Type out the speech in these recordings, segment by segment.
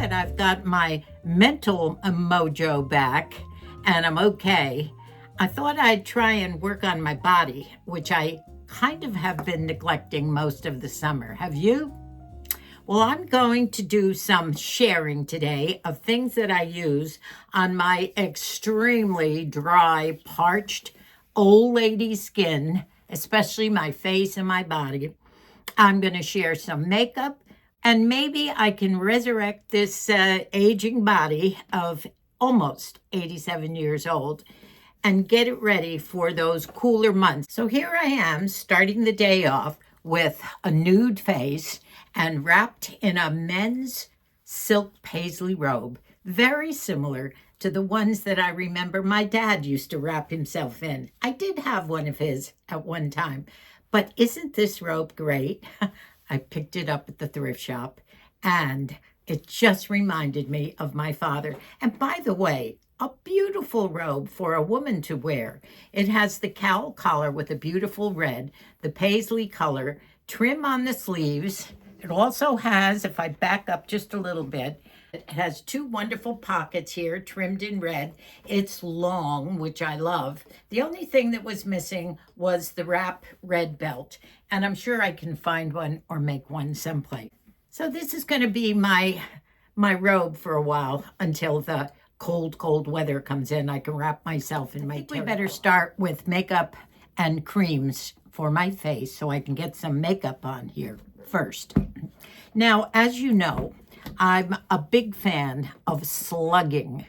that I've got my mental mojo back and I'm okay, I thought I'd try and work on my body, which I kind of have been neglecting most of the summer. Have you? Well, I'm going to do some sharing today of things that I use on my extremely dry, parched, old lady skin, especially my face and my body. I'm going to share some makeup, and maybe I can resurrect this aging body of almost 87 years old and get it ready for those cooler months. So here I am starting the day off with a nude face and wrapped in a men's silk paisley robe, very similar to the ones that I remember my dad used to wrap himself in. I did have one of his at one time, but isn't this robe great? I picked it up at the thrift shop and it just reminded me of my father. And by the way, a beautiful robe for a woman to wear. It has the cowl collar with a beautiful red, the paisley color, trim on the sleeves. It also has, if I back up just a little bit, it has two wonderful pockets here trimmed in red. It's long, which I love. The only thing that was missing was the wrap red belt, and I'm sure I can find one or make one someplace. So this is going to be my robe for a while until the cold weather comes in. I can wrap myself in my We better start with makeup and creams for my face so I can get some makeup on here first. Now, as you know, I'm a big fan of slugging.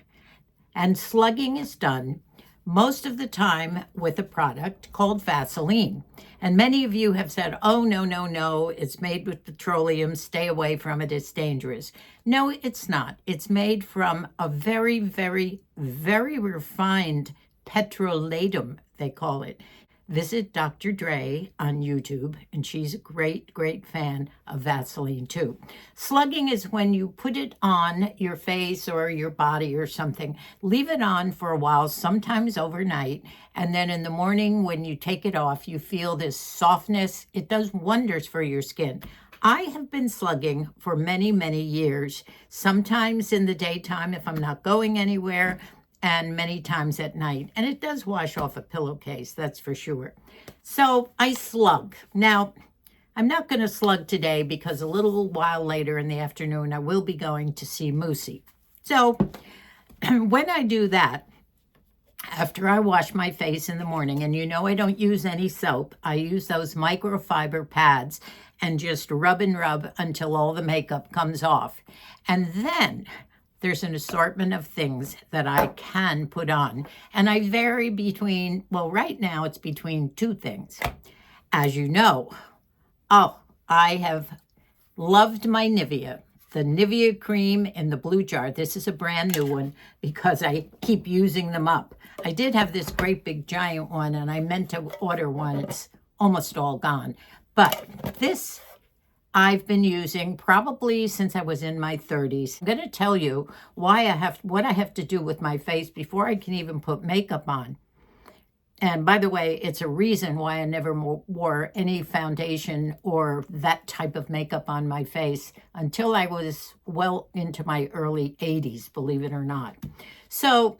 And slugging is done most of the time with a product called Vaseline. And many of you have said, oh, no, it's made with petroleum, stay away from it, it's dangerous. No, it's not. It's made from a very, very, very refined petrolatum, they call it. Visit Dr. Dre on YouTube, and she's a great fan of Vaseline too. Slugging is when you put it on your face or your body or something, leave it on for a while, sometimes overnight, and then in the morning when you take it off, you feel this softness. It does wonders for your skin. I have been slugging for many years, sometimes in the daytime if I'm not going anywhere, and many times at night. And it does wash off a pillowcase, that's for sure. So I slug. Now, I'm not going to slug today because a little while later in the afternoon, I will be going to see Moosey. So when I do that, after I wash my face in the morning, and you know I don't use any soap, I use those microfiber pads and just rub and rub until all the makeup comes off. And then there's an assortment of things that I can put on. And I vary between, well, right now it's between two things. As you know, I have loved my Nivea. The Nivea Cream in the blue jar. This is a brand new one because I keep using them up. I did have this great big giant one and I meant to order one. It's almost all gone. But this I've been using probably since I was in my 30s. I'm going to tell you what I have to do with my face before I can even put makeup on. And by the way, it's a reason why I never wore any foundation or that type of makeup on my face until I was well into my early 80s, believe it or not. So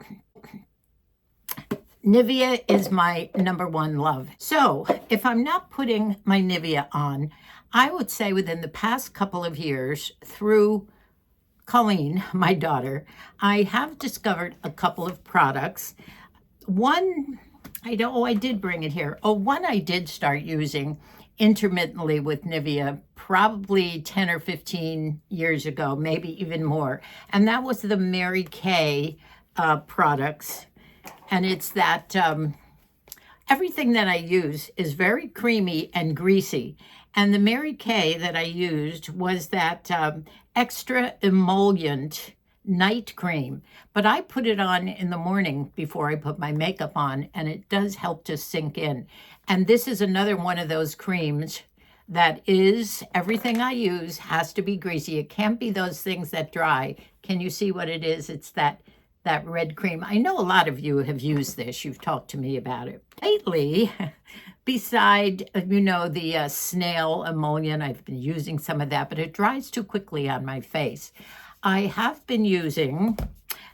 Nivea is my number one love. So if I'm not putting my Nivea on, I would say within the past couple of years, through Colleen, my daughter, I have discovered a couple of products. One, I did bring it here. One I did start using intermittently with Nivea probably 10 or 15 years ago, maybe even more. And that was the Mary Kay products. And it's that everything that I use is very creamy and greasy. And the Mary Kay that I used was that extra emollient night cream. But I put it on in the morning before I put my makeup on, and it does help to sink in. And this is another one of those creams that is, everything I use has to be greasy. It can't be those things that dry. Can you see what it is? It's that red cream. I know a lot of you have used this. You've talked to me about it. Lately, beside, the snail emollient, I've been using some of that, but it dries too quickly on my face. I have been using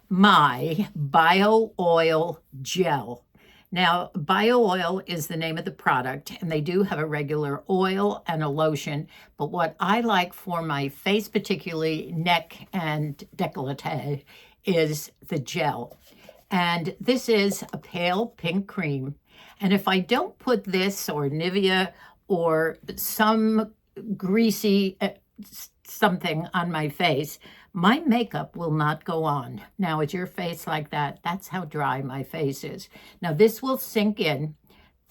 my bio oil gel. Now, bio oil is the name of the product, and they do have a regular oil and a lotion. But what I like for my face, particularly neck and décolleté, is the gel. And this is a pale pink cream. And if I don't put this or Nivea or some greasy something on my face, my makeup will not go on. Now, is your face like that? That's how dry my face is. Now, this will sink in.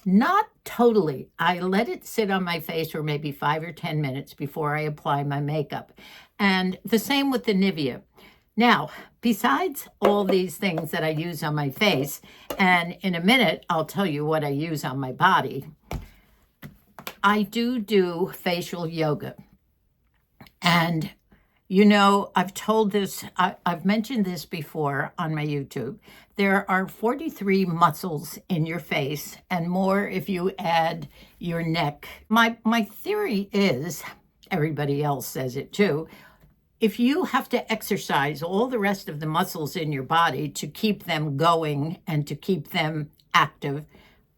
Not totally. I let it sit on my face for maybe 5 or 10 minutes before I apply my makeup. And the same with the Nivea. Now, besides all these things that I use on my face, and in a minute, I'll tell you what I use on my body, I do facial yoga. And you know, I've told this, I've mentioned this before on my YouTube. There are 43 muscles in your face and more if you add your neck. My theory is, everybody else says it too, if you have to exercise all the rest of the muscles in your body to keep them going and to keep them active,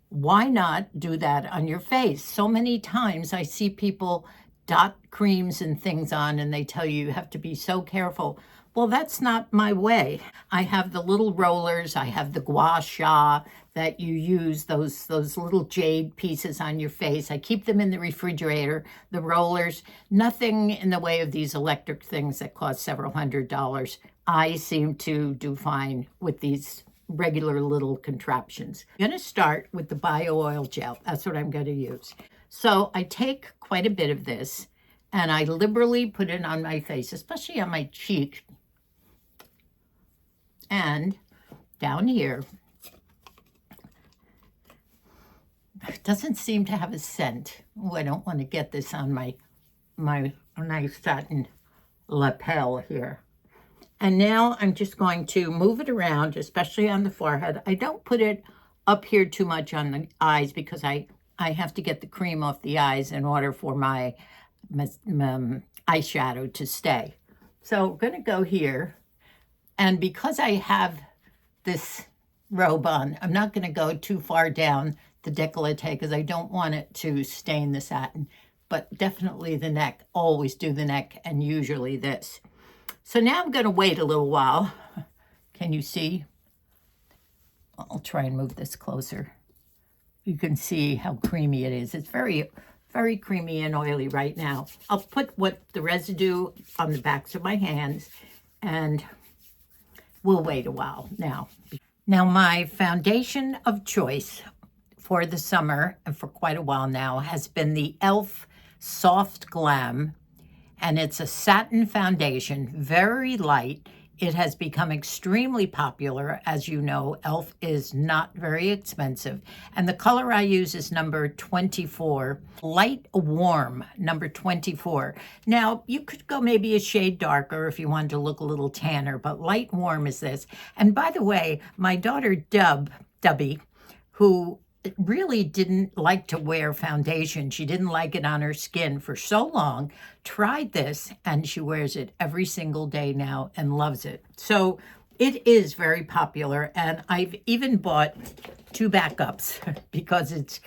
why not do that on your face? So many times I see people dot creams and things on and they tell you have to be so careful. Well, that's not my way. I have the little rollers, I have the gua sha that you use, those little jade pieces on your face. I keep them in the refrigerator, the rollers, nothing in the way of these electric things that cost several $100s. I seem to do fine with these regular little contraptions. I'm going to start with the bio oil gel. That's what I'm going to use. So I take quite a bit of this and I liberally put it on my face, especially on my cheek and down here. It doesn't seem to have a scent. Oh, I don't want to get this on my nice satin lapel here. And now I'm just going to move it around, especially on the forehead. I don't put it up here too much on the eyes because I have to get the cream off the eyes in order for my eyeshadow to stay. So I'm going to go here. And because I have this robe on, I'm not going to go too far down the décolleté because I don't want it to stain the satin. But definitely the neck. Always do the neck and usually this. So now I'm going to wait a little while. Can you see? I'll try and move this closer. You can see how creamy it is. It's very, very creamy and oily right now. I'll put the residue on the backs of my hands and we'll wait a while now. Now my foundation of choice for the summer and for quite a while now has been the e.l.f. Soft Glam. And it's a satin foundation, very light. It has become extremely popular. As you know, e.l.f. is not very expensive. And the color I use is number 24, light warm, number 24. Now, you could go maybe a shade darker if you wanted to look a little tanner, but light warm is this. And by the way, my daughter Dubby, who really didn't like to wear foundation. She didn't like it on her skin for so long, tried this, and she wears it every single day now and loves it. So it is very popular, and I've even bought 2 backups because it's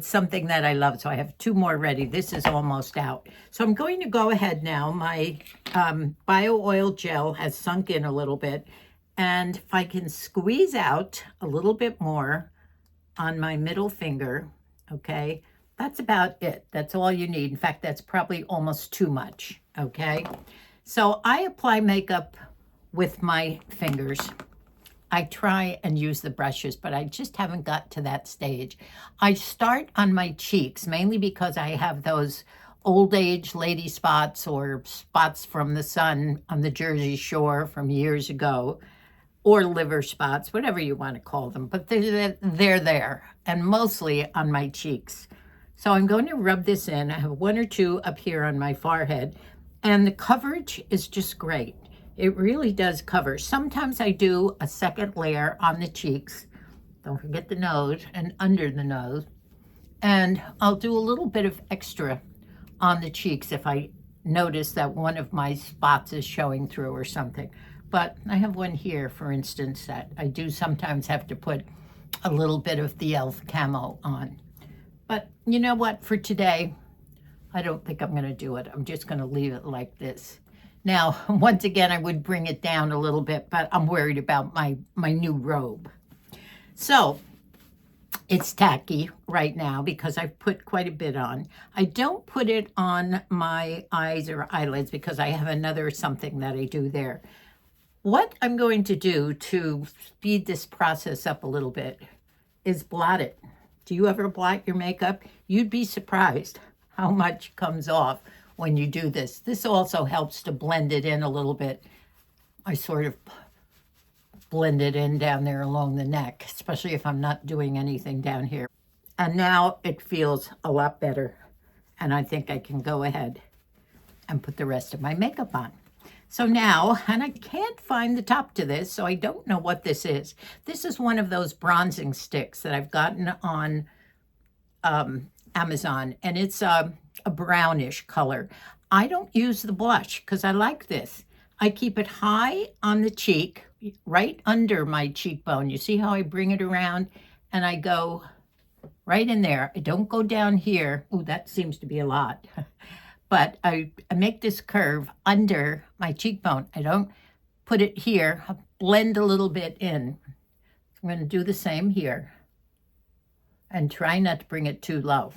something that I love. So I have 2 more ready. This is almost out. So I'm going to go ahead now. My bio oil gel has sunk in a little bit, and if I can squeeze out a little bit more on my middle finger, okay? That's about it. That's all you need. In fact, that's probably almost too much, okay? So I apply makeup with my fingers. I try and use the brushes, but I just haven't got to that stage. I start on my cheeks, mainly because I have those old age lady spots or spots from the sun on the Jersey Shore from years ago, or liver spots, whatever you want to call them, but they're there, and mostly on my cheeks. So I'm going to rub this in. I have 1 or 2 up here on my forehead, and the coverage is just great. It really does cover. Sometimes I do a second layer on the cheeks. Don't forget the nose and under the nose. And I'll do a little bit of extra on the cheeks if I notice that one of my spots is showing through or something. But I have one here, for instance, that I do sometimes have to put a little bit of the e.l.f. camo on. But you know what? For today, I don't think I'm going to do it. I'm just going to leave it like this. Now, once again, I would bring it down a little bit, but I'm worried about my new robe. So it's tacky right now because I've put quite a bit on. I don't put it on my eyes or eyelids because I have another something that I do there. What I'm going to do to speed this process up a little bit is blot it. Do you ever blot your makeup? You'd be surprised how much comes off when you do this. This also helps to blend it in a little bit. I sort of blend it in down there along the neck, especially if I'm not doing anything down here. And now it feels a lot better. And I think I can go ahead and put the rest of my makeup on. So now, and I can't find the top to this, so I don't know what this is. This is one of those bronzing sticks that I've gotten on Amazon, and it's a brownish color. I don't use the blush because I like this. I keep it high on the cheek, right under my cheekbone. You see how I bring it around and I go right in there. I don't go down here. Oh, that seems to be a lot. But I make this curve under my cheekbone. I don't put it here. I blend a little bit in. I'm going to do the same here and try not to bring it too low.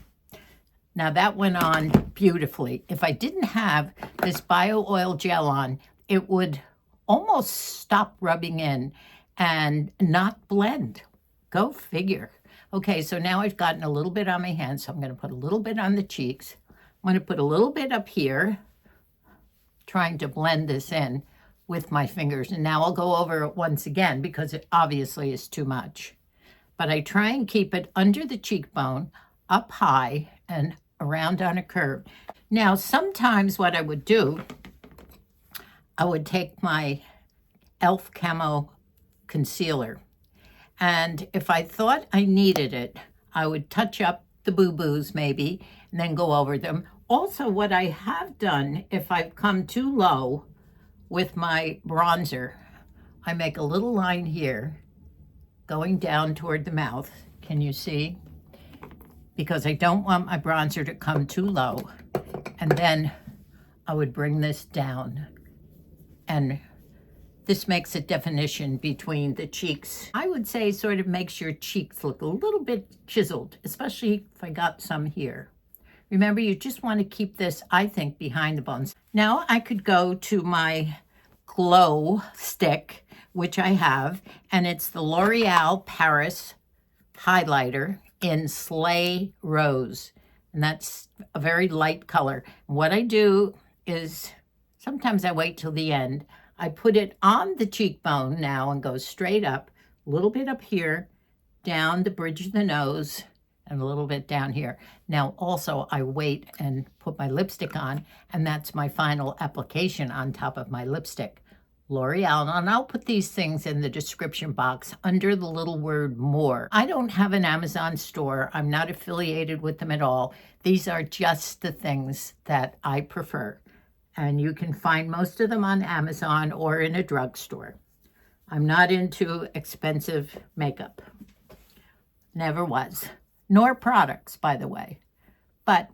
Now that went on beautifully. If I didn't have this bio oil gel on, it would almost stop rubbing in and not blend. Go figure. Okay, so now I've gotten a little bit on my hands, so I'm going to put a little bit on the cheeks. I'm going to put a little bit up here, trying to blend this in with my fingers. And now I'll go over it once again because it obviously is too much. But I try and keep it under the cheekbone, up high, and around on a curve. Now, sometimes what I would do, I would take my e.l.f. Camo Concealer, and if I thought I needed it, I would touch up the boo-boos maybe, and then go over them. Also, what I have done, if I've come too low with my bronzer, I make a little line here, going down toward the mouth. Can you see? Because I don't want my bronzer to come too low. And then I would bring this down. And this makes a definition between the cheeks. I would say sort of makes your cheeks look a little bit chiseled, especially if I got some here. Remember, you just want to keep this, I think, behind the bones. Now I could go to my glow stick, which I have, and it's the L'Oreal Paris highlighter in Slay Rose. And that's a very light color. What I do is sometimes I wait till the end. I put it on the cheekbone now and go straight up, a little bit up here, down the bridge of the nose, and a little bit down here. Now also I wait and put my lipstick on, and that's my final application on top of my lipstick. L'Oreal, and I'll put these things in the description box under the little word more. I don't have an Amazon store. I'm not affiliated with them at all. These are just the things that I prefer. And you can find most of them on Amazon or in a drugstore. I'm not into expensive makeup. Never was. Nor products, by the way. But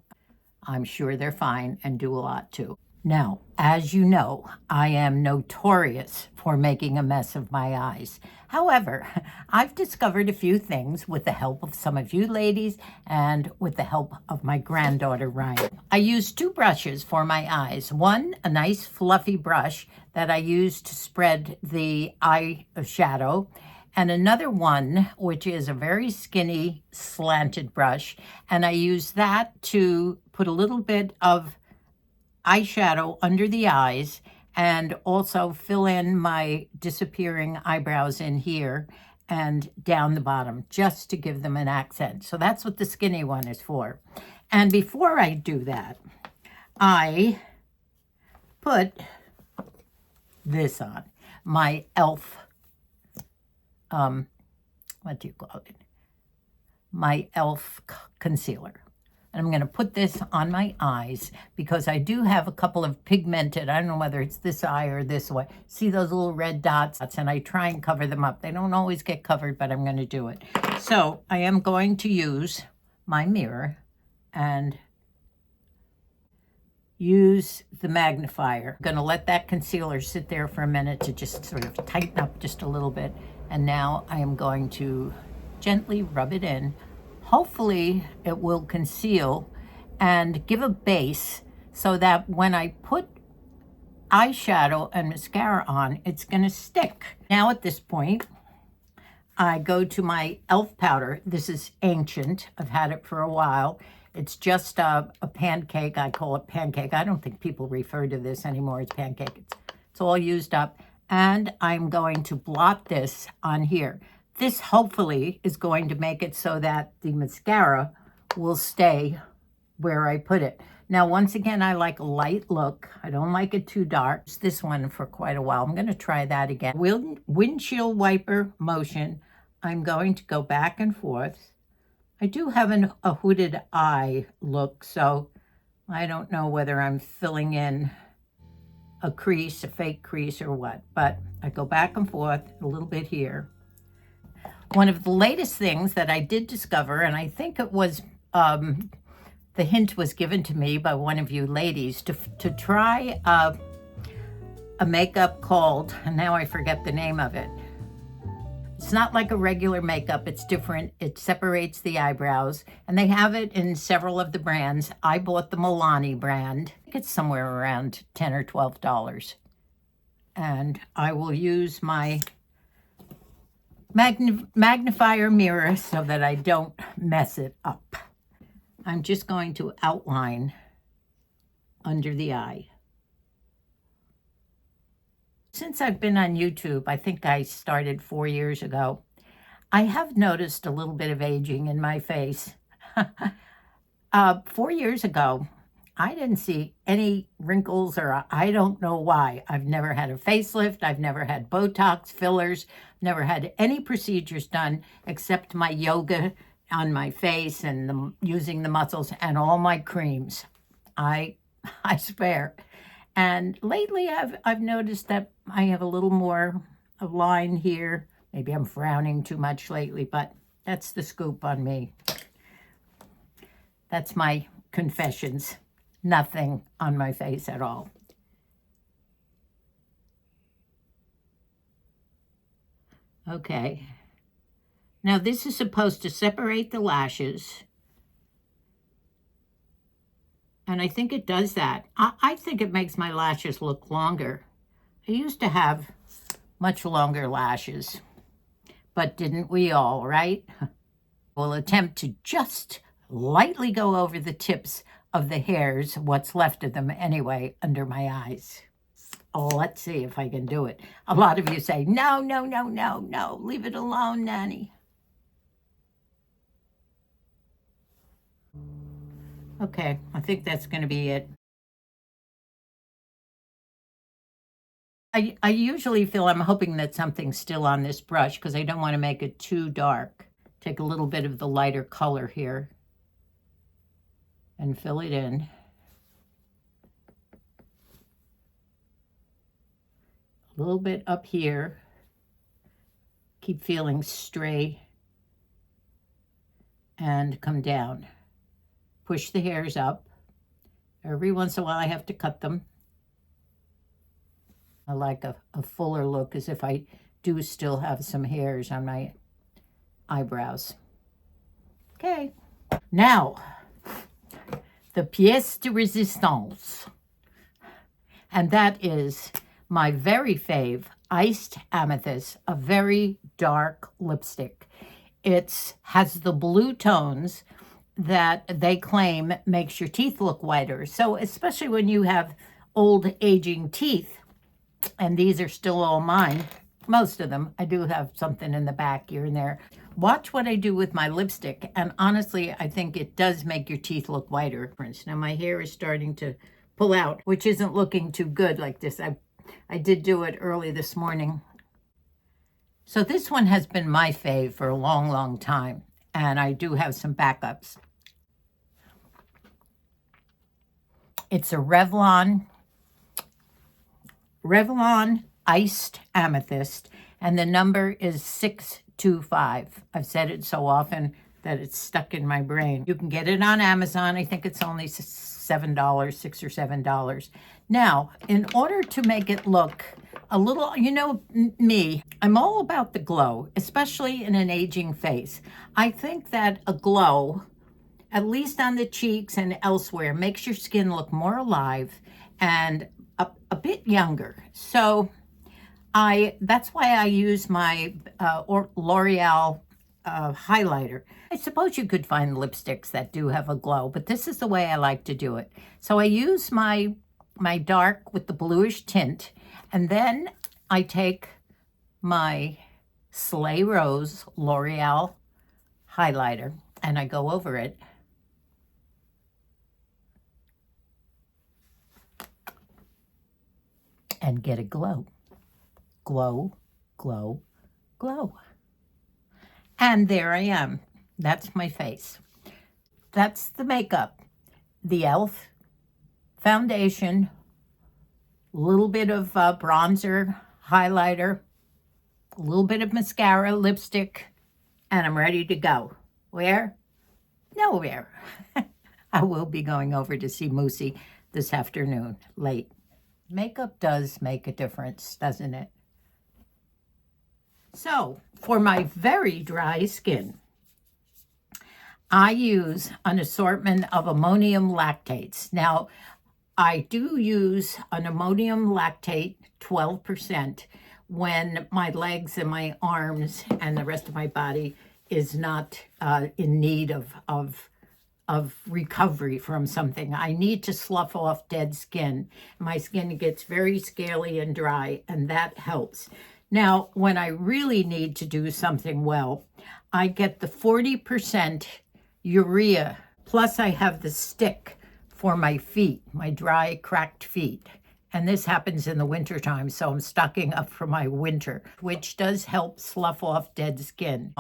I'm sure they're fine and do a lot too. Now, as you know, I am notorious for making a mess of my eyes. However, I've discovered a few things with the help of some of you ladies and with the help of my granddaughter, Ryan. I use two brushes for my eyes. One, a nice fluffy brush that I use to spread the eyeshadow, and another one, which is a very skinny slanted brush, and I use that to put a little bit of eyeshadow under the eyes and also fill in my disappearing eyebrows in here and down the bottom, just to give them an accent. So that's what the skinny one is for. And before I do that, I put this on, my e.l.f. What do you call it? My e.l.f. concealer. And I'm going to put this on my eyes because I do have a couple of pigmented, I don't know whether it's this eye or this way. See those little red dots? And I try and cover them up. They don't always get covered, but I'm going to do it. So I am going to use my mirror and use the magnifier. I'm going to let that concealer sit there for a minute to just sort of tighten up just a little bit. And now I am going to gently rub it in. Hopefully it will conceal and give a base so that when I put eyeshadow and mascara on, it's going to stick. Now at this point, I go to my e.l.f. powder. This is ancient. I've had it for a while. It's just a pancake. I call it pancake. I don't think people refer to this anymore as pancake. It's all used up. And I'm going to blot this on here. This hopefully is going to make it so that the mascara will stay where I put it. Now, once again, I like a light look. I don't like it too dark. It's this one for quite a while. I'm going to try that again. Windshield wiper motion. I'm going to go back and forth. I do have a hooded eye look, so I don't know whether I'm filling in a crease, a fake crease or what, but I go back and forth a little bit here. One of the latest things that I did discover, and I think it was, the hint was given to me by one of you ladies to try a makeup called, and now I forget the name of it. It's not like a regular makeup. It's different. It separates the eyebrows, and they have it in several of the brands. I bought the Milani brand. I think it's somewhere around $10 or $12. And I will use my magnifier mirror so that I don't mess it up. I'm just going to outline under the eye. Since I've been on YouTube, I think I started 4 years ago, I have noticed a little bit of aging in my face. 4 years ago, I didn't see any wrinkles, or I don't know why. I've never had a facelift. I've never had Botox, fillers, never had any procedures done except my yoga on my face and using the muscles and all my creams. I swear. And lately I've noticed that I have a little more a line here. Maybe I'm frowning too much lately, but that's the scoop on me. That's my confessions. Nothing on my face at all. Okay. Now this is supposed to separate the lashes. And I think it does that. I think it makes my lashes look longer. I used to have much longer lashes, but didn't we all, right? We'll attempt to just lightly go over the tips of the hairs, what's left of them anyway, under my eyes. Oh, let's see if I can do it. A lot of you say, no, no, no, no, no, leave it alone, Nanny. Okay, I think that's going to be it. I usually feel I'm hoping that something's still on this brush because I don't want to make it too dark. Take a little bit of the lighter color here and fill it in. A little bit up here. Keep feeling stray and come down. Push the hairs up. Every once in a while I have to cut them. I like a fuller look, as if I do still have some hairs on my eyebrows. Okay. Now, the pièce de résistance. And that is my very fave Iced Amethyst, a very dark lipstick. It has the blue tones that they claim makes your teeth look whiter. So especially when you have old aging teeth, and these are still all mine, most of them. I do have something in the back here and there. Watch what I do with my lipstick, and honestly, I think it does make your teeth look whiter. Now my hair is starting to pull out, which isn't looking too good like this. I did do it early this morning. So this one has been my fave for a long, long time, and I do have some backups. It's a Revlon Iced Amethyst, and the number is 625. I've said it so often that it's stuck in my brain. You can get it on Amazon. I think it's only $7, $6 or $7. Now, in order to make it look a little, you know me, I'm all about the glow, especially in an aging face. I think that a glow, at least on the cheeks and elsewhere, makes your skin look more alive and a bit younger. So that's why I use my L'Oreal highlighter. I suppose you could find lipsticks that do have a glow, but this is the way I like to do it. So I use my dark with the bluish tint, and then I take my Slay Rose L'Oreal highlighter and I go over it. And get a glow. Glow, glow, glow. And there I am. That's my face. That's the makeup. The e.l.f. foundation, a little bit of bronzer, highlighter, a little bit of mascara, lipstick, and I'm ready to go. Where? Nowhere. I will be going over to see Moosey this afternoon, late. Makeup does make a difference, doesn't it? So, for my very dry skin, I use an assortment of ammonium lactates. Now, I do use an ammonium lactate 12% when my legs and my arms and the rest of my body is not in need of recovery from something. I need to slough off dead skin. My skin gets very scaly and dry, and that helps. Now, when I really need to do something well, I get the 40% urea, plus I have the stick for my feet, my dry, cracked feet. And this happens in the wintertime, so I'm stocking up for my winter, which does help slough off dead skin.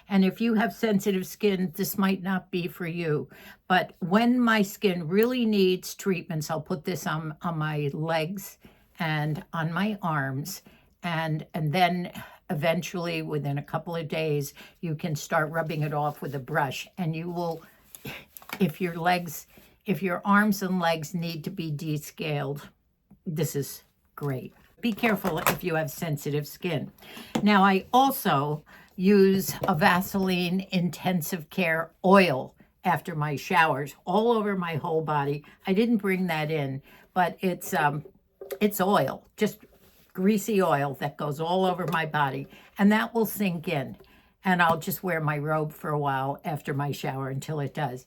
And if you have sensitive skin, this might not be for you. But when my skin really needs treatments, I'll put this on my legs and on my arms. And then eventually, within a couple of days, you can start rubbing it off with a brush. And you will, if your arms and legs need to be descaled, this is great. Be careful if you have sensitive skin. Now, I also use a Vaseline intensive care oil after my showers all over my whole body. I didn't bring that in, but it's oil, just greasy oil that goes all over my body, and that will sink in. And I'll just wear my robe for a while after my shower until it does.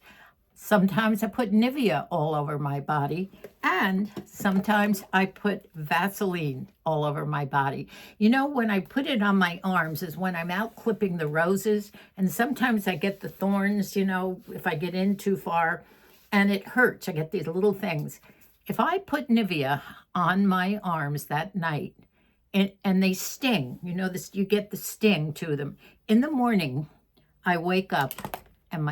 Sometimes I put Nivea all over my body, and sometimes I put Vaseline all over my body. You know, when I put it on my arms is when I'm out clipping the roses, and sometimes I get the thorns, you know, if I get in too far, and it hurts. I get these little things. If I put Nivea on my arms that night, and they sting, you know, this, you get the sting to them. In the morning, I wake up and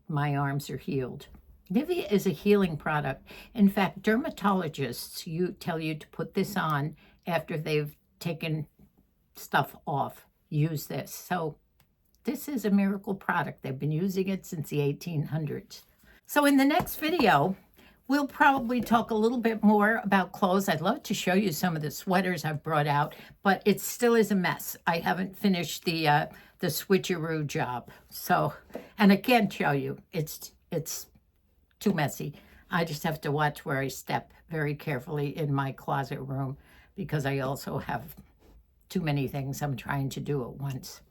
my arms are healed. Nivea is a healing product. In fact, dermatologists tell you to put this on after they've taken stuff off. Use this. So this is a miracle product. They've been using it since the 1800s. So in the next video, we'll probably talk a little bit more about clothes. I'd love to show you some of the sweaters I've brought out, but it still is a mess. I haven't finished the switcheroo job. So, and I can't show you. It's too messy. I just have to watch where I step very carefully in my closet room because I also have too many things I'm trying to do at once.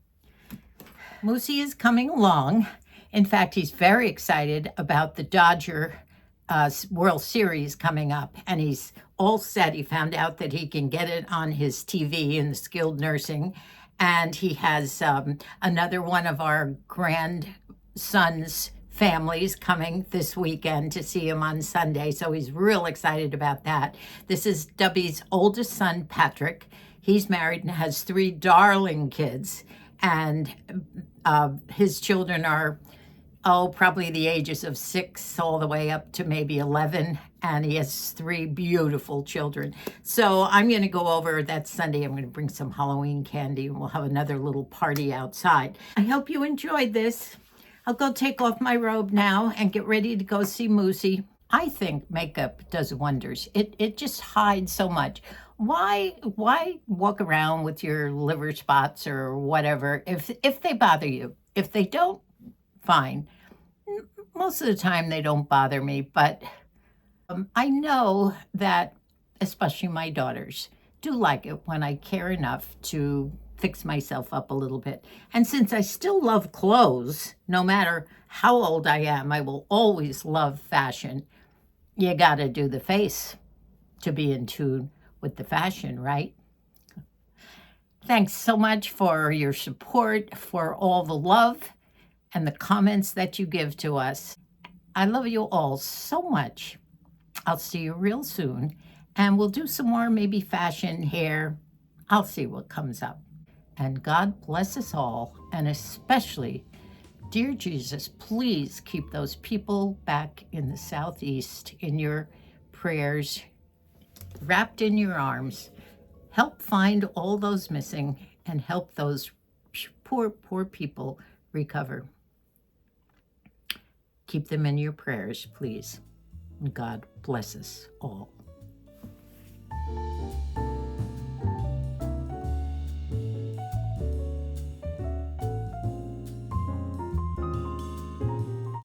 Moosey is coming along. In fact, he's very excited about the Dodger World Series coming up, and he's all set. He found out that he can get it on his TV in the skilled nursing, and he has another one of our grandsons' families coming this weekend to see him on Sunday, so he's real excited about that. This is Dubby's oldest son, Patrick. He's married and has 3 darling kids, and his children are oh, probably the ages of 6 all the way up to maybe 11. And he has 3 beautiful children. So I'm going to go over that Sunday. I'm going to bring some Halloween candy and we'll have another little party outside. I hope you enjoyed this. I'll go take off my robe now and get ready to go see Moosey. I think makeup does wonders. It just hides so much. Why walk around with your liver spots or whatever if they bother you? If they don't, fine. Most of the time they don't bother me, but I know that especially my daughters do like it when I care enough to fix myself up a little bit. And since I still love clothes, no matter how old I am, I will always love fashion. You got to do the face to be in tune with the fashion, right? Thanks so much for your support, for all the love and the comments that you give to us. I love you all so much. I'll see you real soon, and we'll do some more maybe fashion, hair. I'll see what comes up. And God bless us all, and especially, dear Jesus, please keep those people back in the Southeast in your prayers, wrapped in your arms. Help find all those missing and help those poor, poor people recover. Keep them in your prayers, please. And God bless us all.